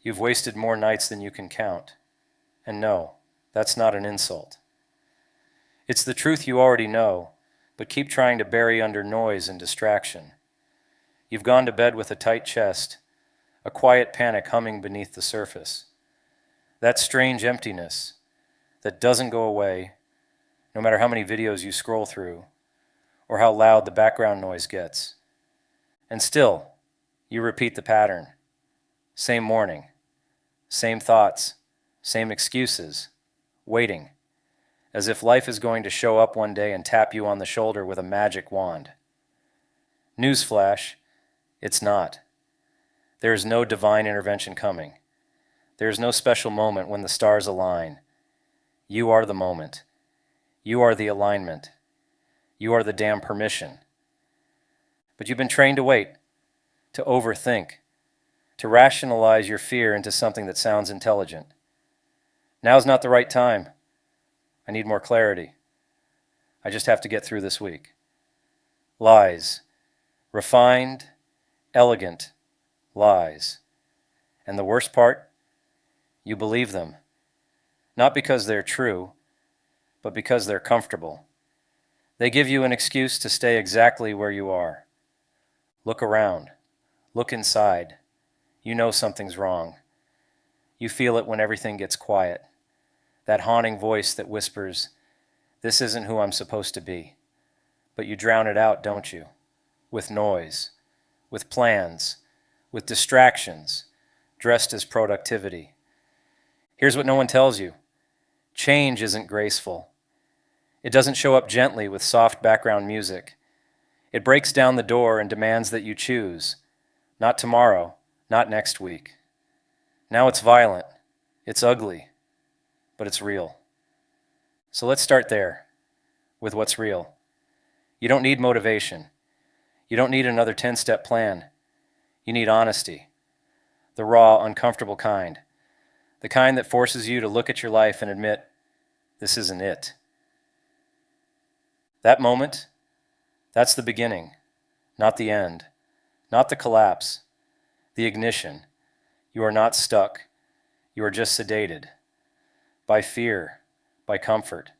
You've wasted more nights than you can count. And no, that's not an insult. It's the truth you already know, but keep trying to bury under noise and distraction. You've gone to bed with a tight chest, a quiet panic humming beneath the surface. That strange emptiness that doesn't go away, no matter how many videos you scroll through, or how loud the background noise gets. And still, you repeat the pattern. Same morning, same thoughts, same excuses, waiting, as if life is going to show up one day and tap you on the shoulder with a magic wand. Newsflash, it's not. There is no divine intervention coming. There is no special moment when the stars align. You are the moment. You are the alignment. You are the damn permission. But you've been trained to wait, to overthink, to rationalize your fear into something that sounds intelligent. Now's not the right time. I need more clarity. I just have to get through this week. Lies. Refined, elegant lies. And the worst part? You believe them. Not because they're true, but because they're comfortable. They give you an excuse to stay exactly where you are. Look around. Look inside. You know something's wrong. You feel it when everything gets quiet. That haunting voice that whispers, "This isn't who I'm supposed to be." But you drown it out, don't you? With noise, with plans, with distractions, dressed as productivity. Here's what no one tells you. Change isn't graceful. It doesn't show up gently with soft background music. It breaks down the door and demands that you choose. Not tomorrow, not next week. Now it's violent, it's ugly, but it's real. So let's start there, with what's real. You don't need motivation. You don't need another 10-step plan. You need honesty. The raw, uncomfortable kind. The kind that forces you to look at your life and admit, this isn't it. That moment, that's the beginning, not the end, not the collapse, the ignition. You are not stuck. You are just sedated. By fear, by comfort,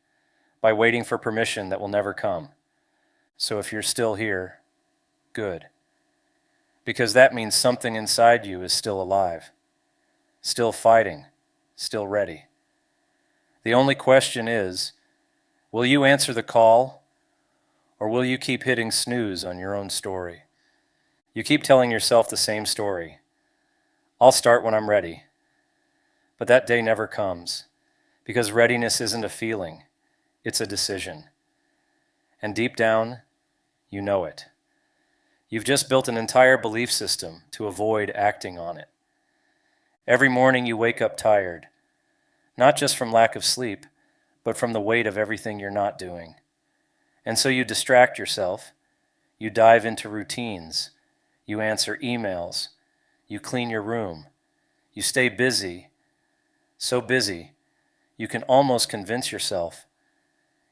by waiting for permission that will never come. So if you're still here, good. Because that means something inside you is still alive, still fighting, still ready. The only question is, will you answer the call, or will you keep hitting snooze on your own story? You keep telling yourself the same story. I'll start when I'm ready. But that day never comes, because readiness isn't a feeling, it's a decision. And deep down, you know it. You've just built an entire belief system to avoid acting on it. Every morning you wake up tired, not just from lack of sleep, but from the weight of everything you're not doing. And so you distract yourself, you dive into routines, you answer emails, you clean your room, you stay busy, so busy you can almost convince yourself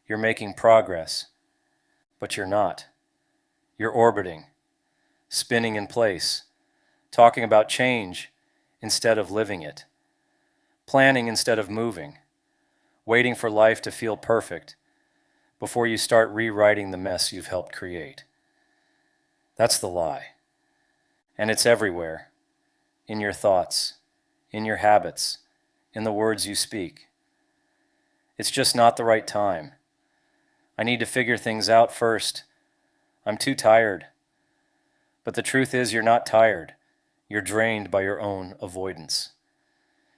you're making progress, but you're not. You're orbiting, spinning in place, talking about change instead of living it, planning instead of moving, waiting for life to feel perfect before you start rewriting the mess you've helped create. That's the lie. And it's everywhere, in your thoughts, in your habits, in the words you speak. It's just not the right time. I need to figure things out first. I'm too tired. But the truth is, you're not tired. You're drained by your own avoidance.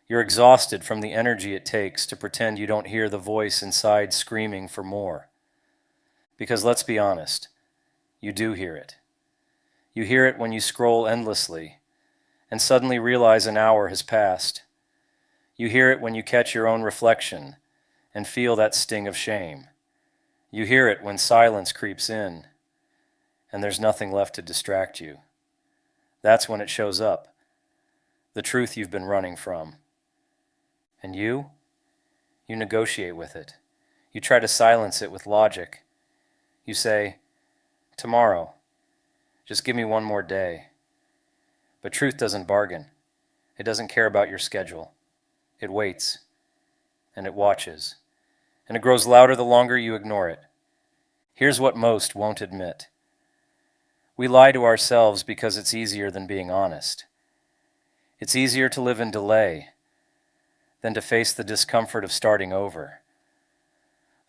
You're exhausted from the energy it takes to pretend you don't hear the voice inside screaming for more. Because let's be honest, you do hear it. You hear it when you scroll endlessly and suddenly realize an hour has passed. You hear it when you catch your own reflection and feel that sting of shame. You hear it when silence creeps in and there's nothing left to distract you. That's when it shows up, the truth you've been running from. And you negotiate with it. You try to silence it with logic. You say, tomorrow, just give me one more day. But truth doesn't bargain. It doesn't care about your schedule. It waits, and it watches, and it grows louder the longer you ignore it. Here's what most won't admit. We lie to ourselves because it's easier than being honest. It's easier to live in delay than to face the discomfort of starting over,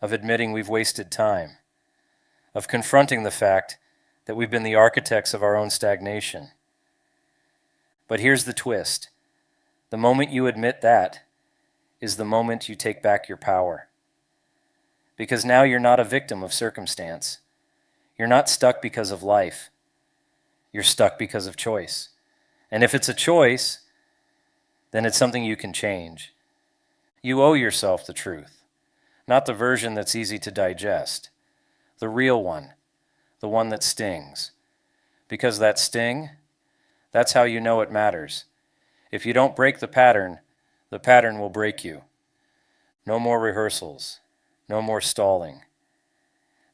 of admitting we've wasted time, of confronting the fact that we've been the architects of our own stagnation. But here's the twist. The moment you admit that is the moment you take back your power. Because now you're not a victim of circumstance. You're not stuck because of life. You're stuck because of choice. And if it's a choice, then it's something you can change. You owe yourself the truth, not the version that's easy to digest, the real one, the one that stings. Because that sting, that's how you know it matters. If you don't break the pattern will break you. No more rehearsals, no more stalling.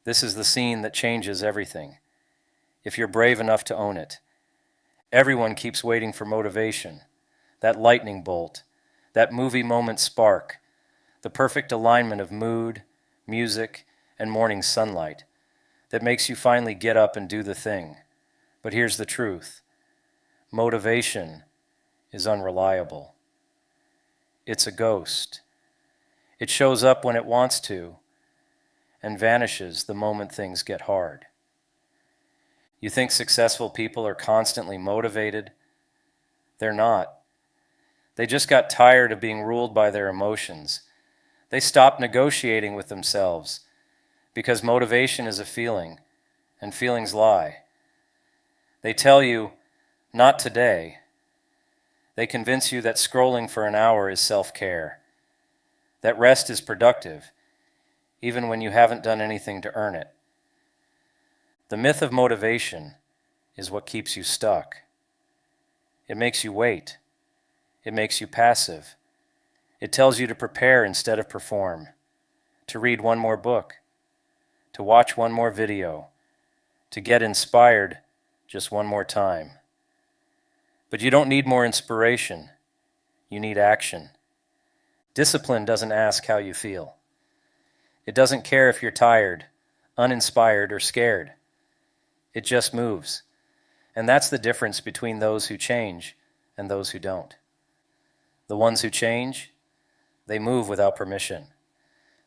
This is the scene that changes everything, if you're brave enough to own it. Everyone keeps waiting for motivation, that lightning bolt, that movie moment spark, the perfect alignment of mood, music, and morning sunlight that makes you finally get up and do the thing. But here's the truth. Motivation is unreliable. It's a ghost. It shows up when it wants to and vanishes the moment things get hard. You think successful people are constantly motivated? They're not. They just got tired of being ruled by their emotions. They stopped negotiating with themselves because motivation is a feeling, and feelings lie. They tell you, not today. They convince you that scrolling for an hour is self-care, that rest is productive, even when you haven't done anything to earn it. The myth of motivation is what keeps you stuck. It makes you wait. It makes you passive. It tells you to prepare instead of perform, to read one more book, to watch one more video, to get inspired just one more time. But you don't need more inspiration. You need action. Discipline doesn't ask how you feel. It doesn't care if you're tired, uninspired, or scared. It just moves. And that's the difference between those who change and those who don't. The ones who change, they move without permission.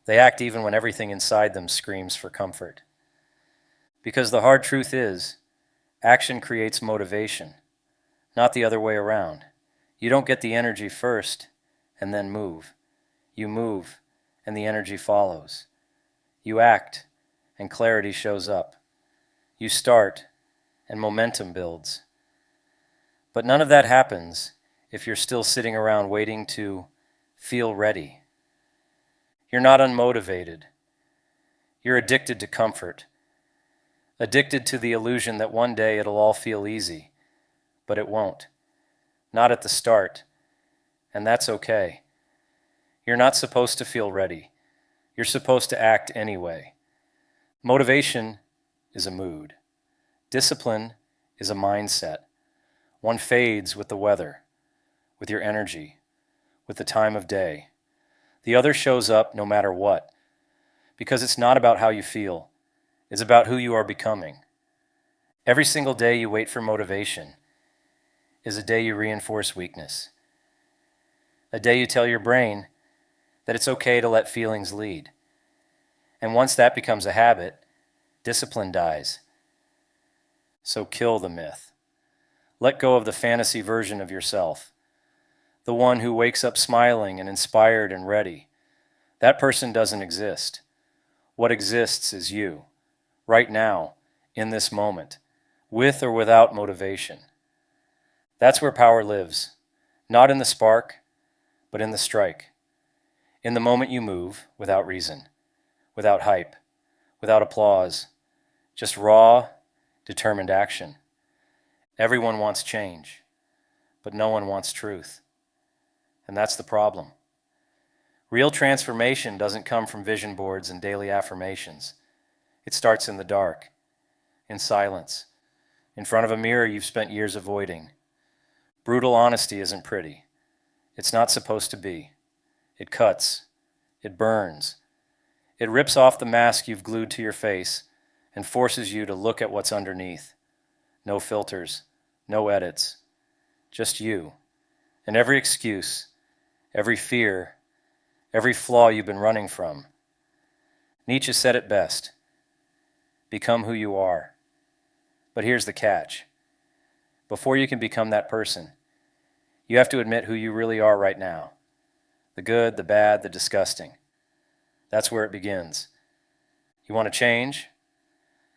They act even when everything inside them screams for comfort. Because the hard truth is, action creates motivation, not the other way around. You don't get the energy first and then move. You move and the energy follows. You act and clarity shows up. You start and momentum builds. But none of that happens if you're still sitting around waiting to feel ready. You're not unmotivated. You're addicted to comfort, addicted to the illusion that one day it'll all feel easy, but it won't. Not at the start, and that's okay. You're not supposed to feel ready. You're supposed to act anyway. Motivation is a mood. Discipline is a mindset. One fades with the weather, with your energy, with the time of day. The other shows up no matter what, because it's not about how you feel. It's about who you are becoming. Every single day you wait for motivation is a day you reinforce weakness. A day you tell your brain that it's okay to let feelings lead. And once that becomes a habit, discipline dies. So kill the myth. Let go of the fantasy version of yourself, the one who wakes up smiling and inspired and ready. That person doesn't exist. What exists is you, right now, in this moment, with or without motivation. That's where power lives, not in the spark, but in the strike. In the moment you move without reason, without hype, without applause, just raw, determined action. Everyone wants change, but no one wants truth. And that's the problem. Real transformation doesn't come from vision boards and daily affirmations. It starts in the dark, in silence, in front of a mirror you've spent years avoiding. Brutal honesty isn't pretty. It's not supposed to be. It cuts. It burns. It rips off the mask you've glued to your face and forces you to look at what's underneath. No filters, no edits, just you. And every excuse, every fear, every flaw you've been running from. Nietzsche said it best. Become who you are. But here's the catch. Before you can become that person, you have to admit who you really are right now. The good, the bad, the disgusting. That's where it begins. You want to change?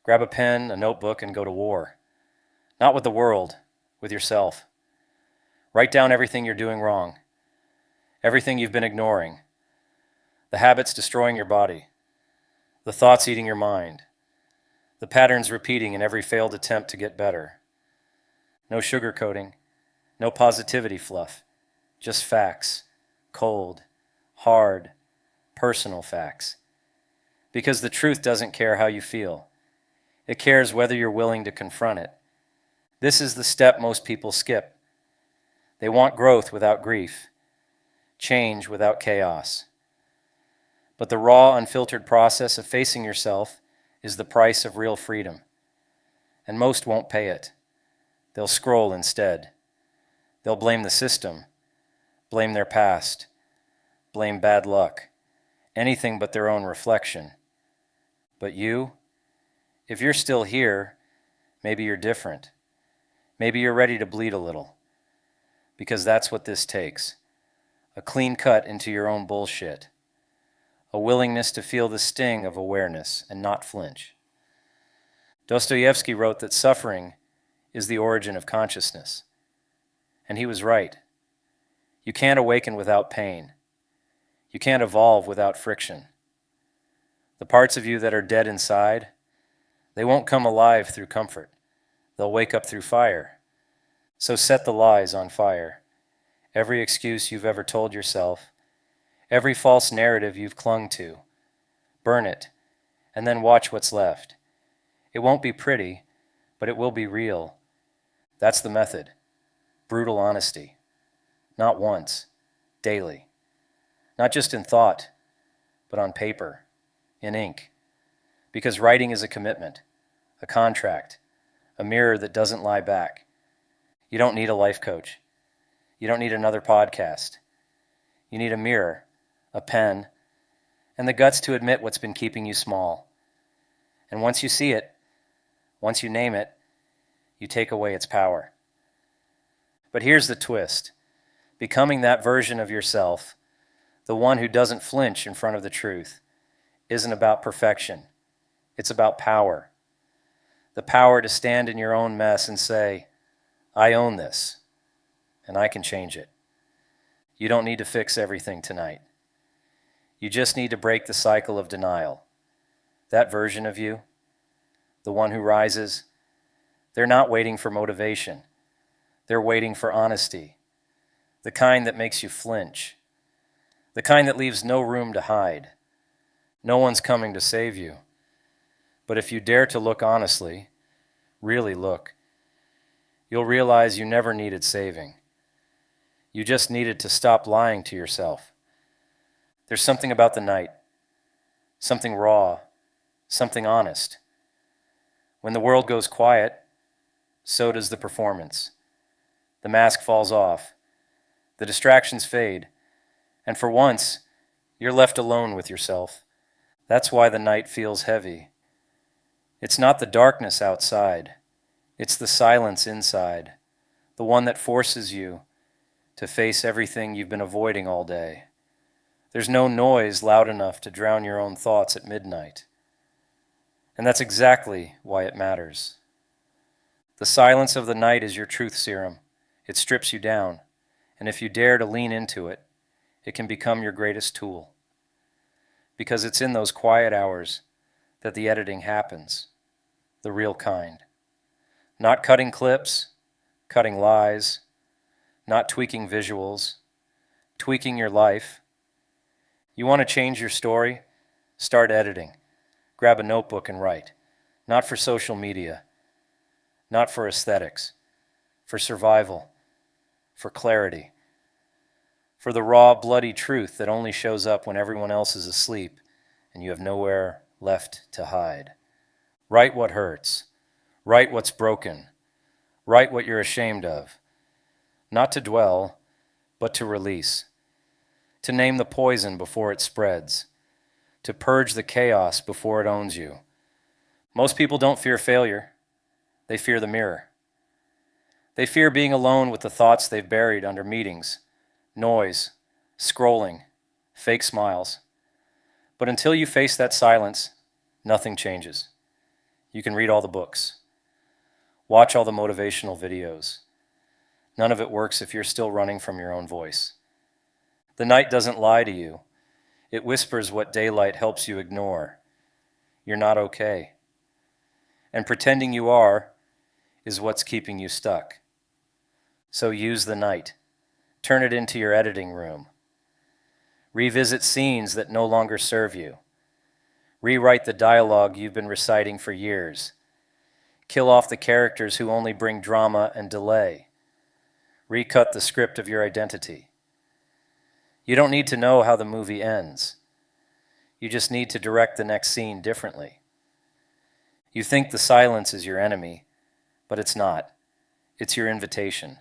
Grab a pen, a notebook, and go to war. Not with the world, with yourself. Write down everything you're doing wrong, everything you've been ignoring, the habits destroying your body, the thoughts eating your mind, the patterns repeating in every failed attempt to get better. No sugarcoating, no positivity fluff, just facts, cold, hard, personal facts. Because the truth doesn't care how you feel. It cares whether you're willing to confront it. This is the step most people skip. They want growth without grief, change without chaos. But the raw, unfiltered process of facing yourself is the price of real freedom. And most won't pay it. They'll scroll instead. They'll blame the system, blame their past, blame bad luck, anything but their own reflection. But you, if you're still here, maybe you're different. Maybe you're ready to bleed a little. Because that's what this takes. A clean cut into your own bullshit. A willingness to feel the sting of awareness and not flinch. Dostoevsky wrote that suffering is the origin of consciousness. And he was right. You can't awaken without pain. You can't evolve without friction. The parts of you that are dead inside, they won't come alive through comfort. They'll wake up through fire. So set the lies on fire. Every excuse you've ever told yourself, every false narrative you've clung to. Burn it, and then watch what's left. It won't be pretty, but it will be real. That's the method. Brutal honesty. Not once, daily. Not just in thought, but on paper, in ink. Because writing is a commitment, a contract, a mirror that doesn't lie back. You don't need a life coach. You don't need another podcast. You need a mirror, a pen, and the guts to admit what's been keeping you small. And once you see it, once you name it, you take away its power. But here's the twist. Becoming that version of yourself, the one who doesn't flinch in front of the truth, isn't about perfection. It's about power. The power to stand in your own mess and say, I own this, and I can change it. You don't need to fix everything tonight. You just need to break the cycle of denial. That version of you, the one who rises, they're not waiting for motivation. They're waiting for honesty, the kind that makes you flinch, the kind that leaves no room to hide. No one's coming to save you. But if you dare to look honestly, really look, you'll realize you never needed saving. You just needed to stop lying to yourself. There's something about the night, something raw, something honest. When the world goes quiet, so does the performance. The mask falls off, the distractions fade, and for once, you're left alone with yourself. That's why the night feels heavy. It's not the darkness outside, it's the silence inside, the one that forces you to face everything you've been avoiding all day. There's no noise loud enough to drown your own thoughts at midnight. And that's exactly why it matters. The silence of the night is your truth serum. It strips you down, and if you dare to lean into it, it can become your greatest tool. Because it's in those quiet hours that the editing happens, the real kind. Not cutting clips, cutting lies, not tweaking visuals, tweaking your life. You want to change your story? Start editing. Grab a notebook and write. Not for social media, not for aesthetics, for survival, for clarity. for the raw, bloody truth that only shows up when everyone else is asleep and you have nowhere left to hide. Write what hurts. Write what's broken. Write what you're ashamed of. Not to dwell, but to release. To name the poison before it spreads. To purge the chaos before it owns you. Most people don't fear failure. They fear the mirror. They fear being alone with the thoughts they've buried under meetings, noise, scrolling, fake smiles. But until you face that silence, nothing changes. You can read all the books. Watch all the motivational videos. None of it works if you're still running from your own voice. The night doesn't lie to you. It whispers what daylight helps you ignore. You're not okay. And pretending you are is what's keeping you stuck. So use the night. Turn it into your editing room. Revisit scenes that no longer serve you. Rewrite the dialogue you've been reciting for years. Kill off the characters who only bring drama and delay. Recut the script of your identity. You don't need to know how the movie ends. You just need to direct the next scene differently. You think the silence is your enemy, but it's not. It's your invitation,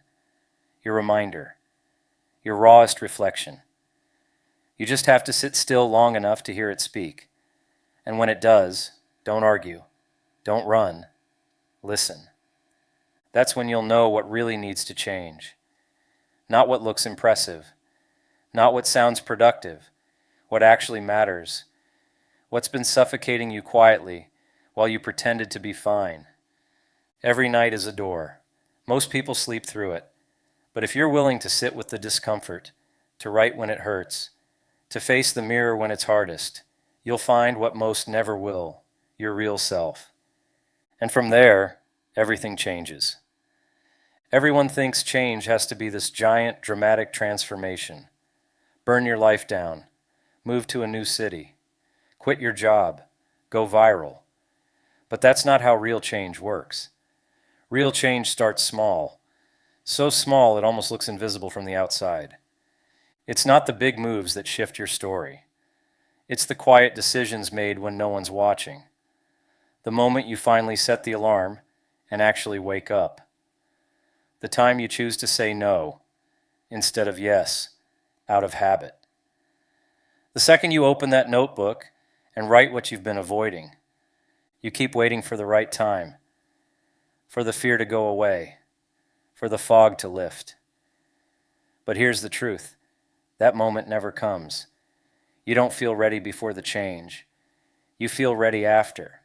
your reminder, your rawest reflection. You just have to sit still long enough to hear it speak. And when it does, don't argue, don't run, listen. That's when you'll know what really needs to change. Not what looks impressive, not what sounds productive, what actually matters, what's been suffocating you quietly while you pretended to be fine. Every night is a door. Most people sleep through it. But if you're willing to sit with the discomfort, to write when it hurts, to face the mirror when it's hardest, you'll find what most never will, your real self. And from there, everything changes. Everyone thinks change has to be this giant, dramatic transformation. Burn your life down, move to a new city, quit your job, go viral. But that's not how real change works. Real change starts small, so small it almost looks invisible from the outside. It's not the big moves that shift your story. It's the quiet decisions made when no one's watching. The moment you finally set the alarm and actually wake up. The time you choose to say no instead of yes, out of habit. The second you open that notebook and write what you've been avoiding, you keep waiting for the right time, for the fear to go away, for the fog to lift. But here's the truth. That moment never comes. You don't feel ready before the change. You feel ready after,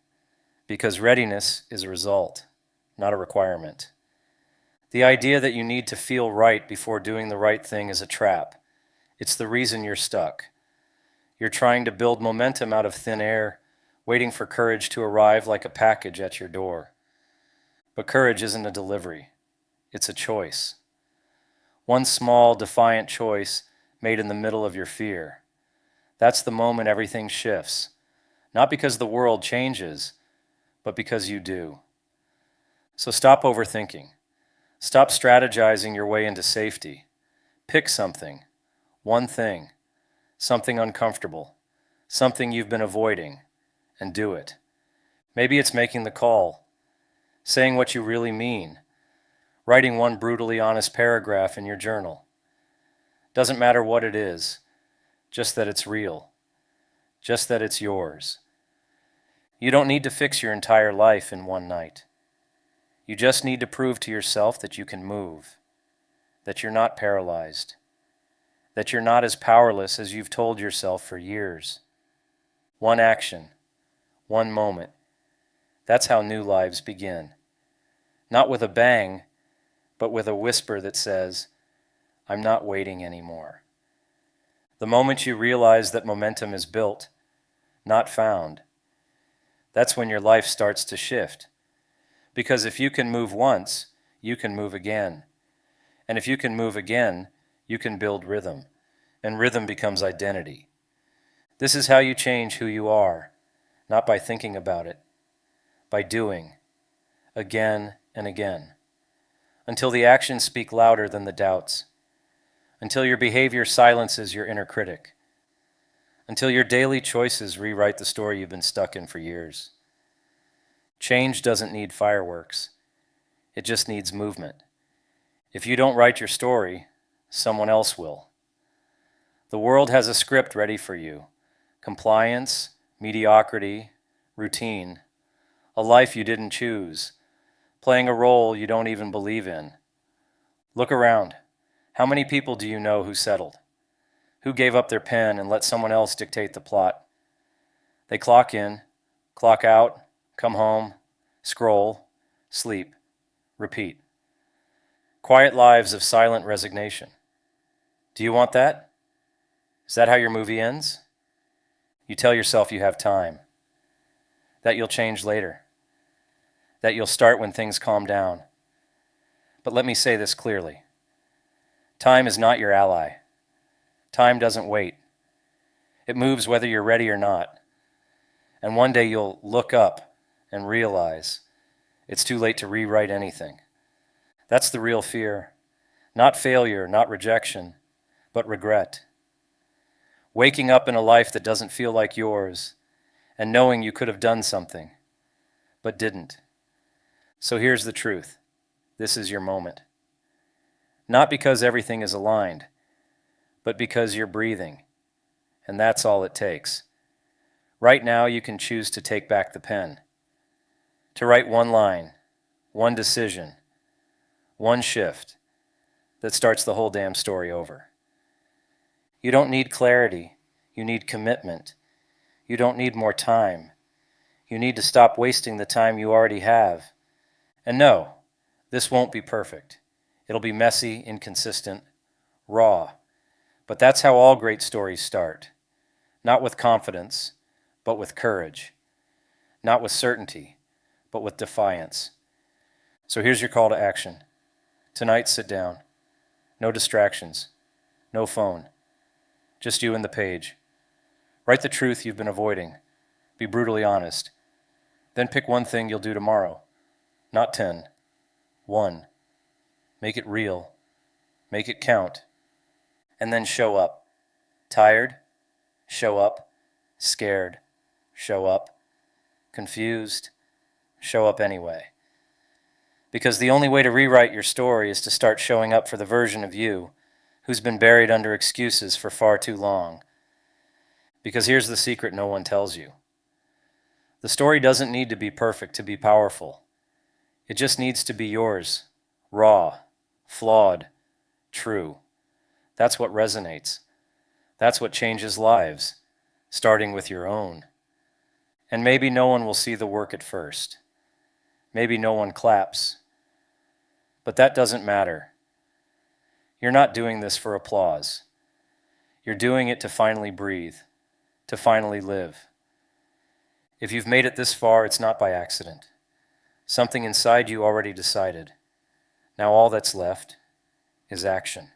because readiness is a result, not a requirement. The idea that you need to feel right before doing the right thing is a trap. It's the reason you're stuck. You're trying to build momentum out of thin air, waiting for courage to arrive like a package at your door. But courage isn't a delivery. It's a choice. One small, defiant choice made in the middle of your fear. That's the moment everything shifts. Not because the world changes, but because you do. So stop overthinking. Stop strategizing your way into safety. Pick something, one thing, something uncomfortable, something you've been avoiding, and do it. Maybe it's making the call, saying what you really mean, writing one brutally honest paragraph in your journal. Doesn't matter what it is, just that it's real, just that it's yours. You don't need to fix your entire life in one night. You just need to prove to yourself that you can move, that you're not paralyzed, that you're not as powerless as you've told yourself for years. One action, one moment. That's how new lives begin. Not with a bang, but with a whisper that says, I'm not waiting anymore. The moment you realize that momentum is built, not found, that's when your life starts to shift. Because if you can move once, you can move again. And if you can move again, you can build rhythm. And rhythm becomes identity. This is how you change who you are, not by thinking about it, by doing, again and again, until the actions speak louder than the doubts. until your behavior silences your inner critic, until your daily choices rewrite the story you've been stuck in for years. Change doesn't need fireworks. It just needs movement. If you don't write your story, someone else will. The world has a script ready for you. Compliance, mediocrity, routine. A life you didn't choose. Playing a role you don't even believe in. Look around. How many people do you know who settled? Who gave up their pen and let someone else dictate the plot? They clock in, clock out, come home, scroll, sleep, repeat. Quiet lives of silent resignation. Do you want that? Is that how your movie ends? You tell yourself you have time, that you'll change later, that you'll start when things calm down. But let me say this clearly. Time is not your ally. Time doesn't wait. It moves whether you're ready or not. And one day you'll look up and realize it's too late to rewrite anything. That's the real fear. Not failure, not rejection, but regret. Waking up in a life that doesn't feel like yours and knowing you could have done something, but didn't. So here's the truth. This is your moment. Not because everything is aligned, but because you're breathing. And that's all it takes. Right now you can choose to take back the pen, to write one line, one decision, one shift that starts the whole damn story over. You don't need clarity. You need commitment. You don't need more time. You need to stop wasting the time you already have. And no, this won't be perfect. It'll be messy, inconsistent, raw. But that's how all great stories start. Not with confidence, but with courage. Not with certainty, but with defiance. So here's your call to action. Tonight, sit down. No distractions. No phone. Just you and the page. Write the truth you've been avoiding. Be brutally honest. Then pick one thing you'll do tomorrow. Not 10. 1. Make it real. Make it count. And then show up. Tired? Show up. Scared? Show up. Confused? Show up anyway. Because the only way to rewrite your story is to start showing up for the version of you who's been buried under excuses for far too long. Because here's the secret no one tells you. The story doesn't need to be perfect to be powerful. It just needs to be yours, raw, flawed, true. That's what resonates. That's what changes lives, starting with your own. And maybe no one will see the work at first. Maybe no one claps. But that doesn't matter. You're not doing this for applause. You're doing it to finally breathe, to finally live. If you've made it this far, it's not by accident. Something inside you already decided. Now all that's left is action.